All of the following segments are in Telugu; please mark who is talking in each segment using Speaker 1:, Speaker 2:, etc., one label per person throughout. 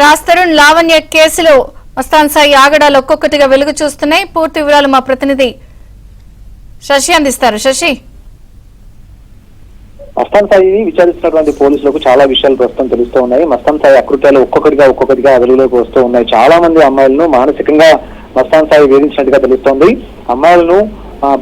Speaker 1: రాజ్-తరుణ్ లావణ్య కేసులో మస్తాన్ సాయి ఆగడాలు ఒక్కొక్కటిగా వెలుగు చూస్తున్నాయి. పూర్తి వివరాలు మా ప్రతినిధి శశి అందిస్తారు. శశి,
Speaker 2: మస్తాన్ సాయిని విచారిస్తున్నటువంటి పోలీసులకు చాలా విషయాలు ప్రస్తుతం తెలుస్తూ ఉన్నాయి. మస్తాన్ సాయి అకృత్యాలు ఒక్కొక్కటిగా వెలుగులోకి వస్తూ ఉన్నాయి. చాలా మంది అమ్మాయిలను మానసికంగా మస్తాన్ సాయి వేధించినట్టుగా తెలుస్తోంది. అమ్మాయిలను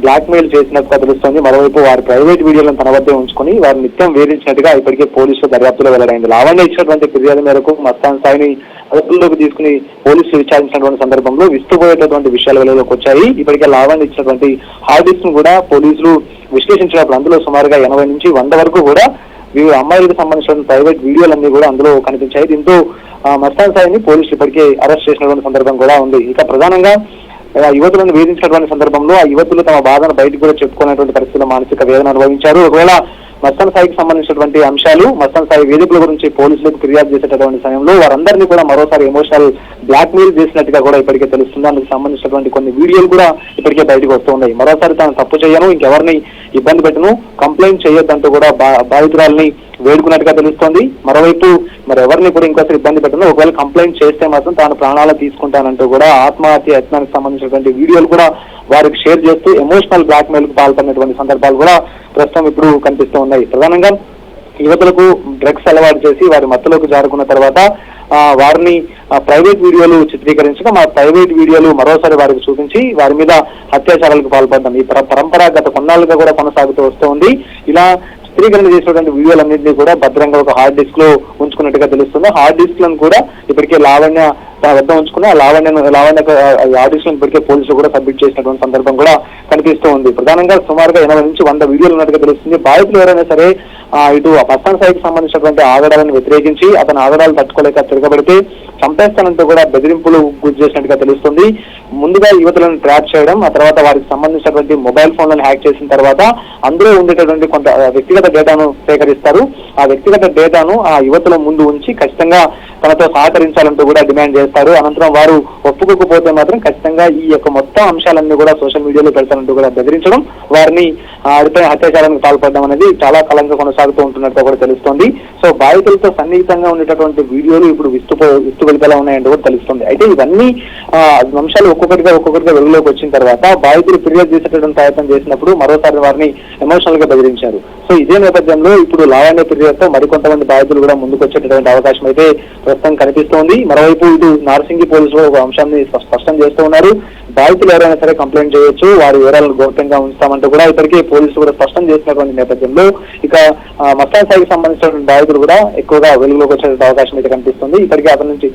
Speaker 2: బ్లాక్ మెయిల్ చేసినట్టుగా తెలుస్తోంది. మరోవైపు వారి ప్రైవేట్ వీడియోలను తన వద్దే ఉంచుకుని వారిని నిత్యం వేధించినట్టుగా ఇప్పటికే పోలీసులు దర్యాప్తులో వెల్లడైంది. లావణ్య ఇచ్చినటువంటి ఫిర్యాదు మేరకు మస్తాన్ సాయిని అదుపులోకి తీసుకుని పోలీసులు విచారించినటువంటి సందర్భంలో విస్తుపోయేటటువంటి విషయాలు వెలుగులోకి వచ్చాయి. ఇప్పటికే లావణ్య ఇచ్చినటువంటి హార్డ్ డిస్క్ ను కూడా పోలీసులు విశ్లేషించినప్పుడు అందులో సుమారుగా 80 నుంచి 100 వరకు కూడా అమ్మాయిలకు సంబంధించిన ప్రైవేట్ వీడియోలన్నీ కూడా అందులో కనిపించాయి. దీంతో మస్తాన్ సాయిని పోలీసులు ఇప్పటికే అరెస్ట్ చేసినటువంటి సందర్భం కూడా ఉంది. ఇక ప్రధానంగా యువతులను వేధించినటువంటి సందర్భంలో ఆ యువతులు తమ బాధను బయటకు కూడా చెప్పుకునేటువంటి పరిస్థితుల్లో మానసిక వేదన అనుభవించారు. ఒకవేళ మస్తాన్ సాయికి సంబంధించినటువంటి అంశాలు, మస్తాన్ సాయి వేదికల గురించి పోలీసులకు ఫిర్యాదు చేసేటటువంటి సమయంలో వారందరినీ కూడా మరోసారి ఎమోషనల్ బ్లాక్ మెయిల్ చేసినట్టుగా కూడా ఇప్పటికే తెలుస్తుంది. అందుకు సంబంధించినటువంటి కొన్ని వీడియోలు కూడా ఇప్పటికే బయటకు వస్తూ ఉన్నాయి. మరోసారి తాను తప్పు చేయను, ఇంకెవరిని ఇబ్బంది పెట్టను, కంప్లైంట్ చేయొద్దంటూ కూడా బాధితురాలని వేడుకున్నట్టుగా తెలుస్తోంది. మరోవైపు మరి ఎవరిని కూడా ఇంకోసారి ఇబ్బంది పెట్టను, ఒకవేళ కంప్లైంట్ చేస్తే మాత్రం తాను ప్రాణాలు తీసుకుంటానంటూ కూడా ఆత్మహత్య యత్నానికి సంబంధించినటువంటి వీడియోలు కూడా వారికి షేర్ చేస్తూ ఎమోషనల్ బ్లాక్ మెయిల్ కు పాల్పడినటువంటి సందర్భాలు కూడా ప్రస్తుతం ఇప్పుడు కనిపిస్తూ ఉన్నాయి. ప్రధానంగా యువతులకు డ్రగ్స్ అలవాటు చేసి వారి మత్తులోకి జారుకున్న తర్వాత వారిని ప్రైవేట్ వీడియోలు చిత్రీకరించడం, ఆ ప్రైవేట్ వీడియోలు మరోసారి వారికి చూపించి వారి మీద అత్యాచారాలకు పాల్పడడం ఈ పరంపరాగత కొన్నాళ్ళుగా కూడా కొనసాగుతూ వస్తూ ఉంది. ఇలా చిత్రీకరణ చేసినటువంటి వీడియోలన్నింటినీ కూడా భద్రంగా ఒక హార్డ్ డిస్క్ లో ఉంచుకున్నట్టుగా తెలుస్తుంది. హార్డ్ డిస్క్ లను కూడా ఇప్పటికే లావణ్య తన వద్ద ఉంచుకుని ఆ లావణ్య హార్డ్ డిస్క్ లను ఇప్పటికే పోలీసులు కూడా సబ్మిట్ చేసినటువంటి సందర్భం కూడా కనిపిస్తూ ఉంది. ప్రధానంగా సుమారుగా 80 నుంచి 100 వీడియోలు ఉన్నట్టుగా తెలుస్తుంది. బాధితులు ఎవరైనా సరే ఇటు మస్తాన్ సాయికి సంబంధించినటువంటి ఆగడాలను వ్యతిరేకించి అతను ఆగడాలు తట్టుకోలేక తిరగబడితే చంపేస్తానంటూ కూడా బెదిరింపులు గురి చేసినట్టుగా తెలుస్తుంది. ముందుగా యువతులను ట్రాప్ చేయడం, ఆ తర్వాత వారికి సంబంధించినటువంటి మొబైల్ ఫోన్లను హ్యాక్ చేసిన తర్వాత అందులో ఉండేటటువంటి కొంత వ్యక్తిగత డేటాను సేకరిస్తారు. ఆ వ్యక్తిగత డేటాను ఆ యువతుల ముందు ఉంచి ఖచ్చితంగా తనతో సహకరించాలంటూ కూడా డిమాండ్ చేస్తారు. అనంతరం వారు ఒప్పుకోకపోతే మాత్రం ఖచ్చితంగా ఈ యొక్క మొత్తం అంశాలన్నీ కూడా సోషల్ మీడియాలో పెడతానంటూ కూడా బెదిరించడం, వారిని అత్యాచారానికి పాల్పడడం అనేది చాలా కాలంగా కొనసాగుతూ ఉంటున్నట్టుగా కూడా తెలుస్తోంది. సో బాధితులతో సన్నిహితంగా ఉండేటటువంటి వీడియోలు ఇప్పుడు విస్తు వెలుగులా ఉన్నాయంటూ కూడా తెలుస్తుంది. అయితే ఇవన్నీ అంశాలు ఒక్కొక్కటిగా వెలుగులోకి వచ్చిన తర్వాత బాధితులు ఫిర్యాదు చేసేటటువంటి ప్రయత్నం చేసినప్పుడు మరోసారి వారిని ఎమోషనల్ గా బెదిరించారు. సో ఇదే నేపథ్యంలో ఇప్పుడు లావణ్య ఫిర్యాదుతో మరికొంతమంది బాధితులు కూడా ముందుకు వచ్చేటటువంటి అవకాశం అయితే ప్రస్తుతం కనిపిస్తోంది. మరోవైపు ఇటు నార్సింగి పోలీసులు ఒక అంశాన్ని స్పష్టం చేస్తూ ఉన్నారు. బాధితులు ఎవరైనా సరే కంప్లైంట్ చేయొచ్చు, వారి వివరాలను గోప్యంగా ఉంచుతామంటూ కూడా ఇప్పటికే పోలీసులు కూడా స్పష్టం చేసినటువంటి నేపథ్యంలో ఇక మస్తాన్ సాయికి సంబంధించినటువంటి బాధితులు కూడా ఎక్కువగా వెలుగులోకి వచ్చే అవకాశం అయితే కనిపిస్తుంది. ఇప్పటికే అతని నుంచి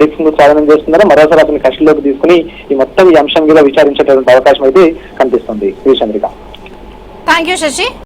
Speaker 2: డిస్క్ స్వాధీనం చేస్తున్నారు. మరోసారి అతని కస్టడీలోకి తీసుకుని ఈ అంశం మీద విచారించేటటువంటి అవకాశం అయితే కనిపిస్తుంది. Chandrika,
Speaker 1: thank you Shashi.